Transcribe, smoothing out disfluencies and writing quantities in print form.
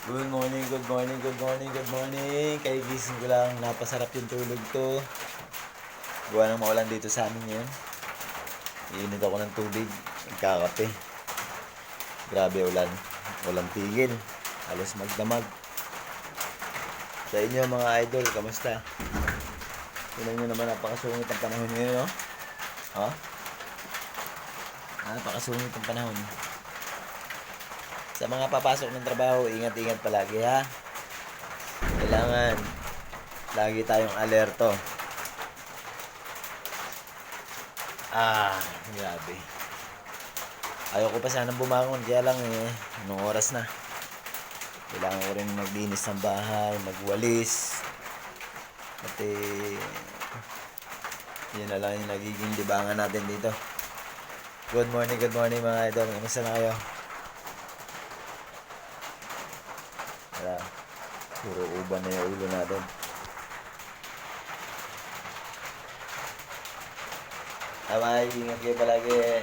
Good morning, good morning, good morning, good morning. Kaigising ko lang, napasarap yung tulog to. Gawa ng maulan dito sa amin ngayon. Iinit ako ng tubig, nagkakape. Grabe ulan, walang tigil. Halos magdamag. Sa inyo mga idol, kamusta? Tingnan nyo naman, napakasungit ang panahon ngayon, no? Ha? Napakasungit ang panahon. Sa mga papasok ng trabaho, ingat-ingat palagi, ha? Kailangan lagi tayong alerto. Grabe. Ayoko pa sanang bumangon, kaya lang anong oras na. Kailangan ko rin maglinis ng bahay, magwalis. At yun na lang yung nagiging libangan natin dito. Good morning mga idol. Kamusta na kayo? Wala. Puro uban na yung ulo natin. Bye-bye. Ingat kayo palagi.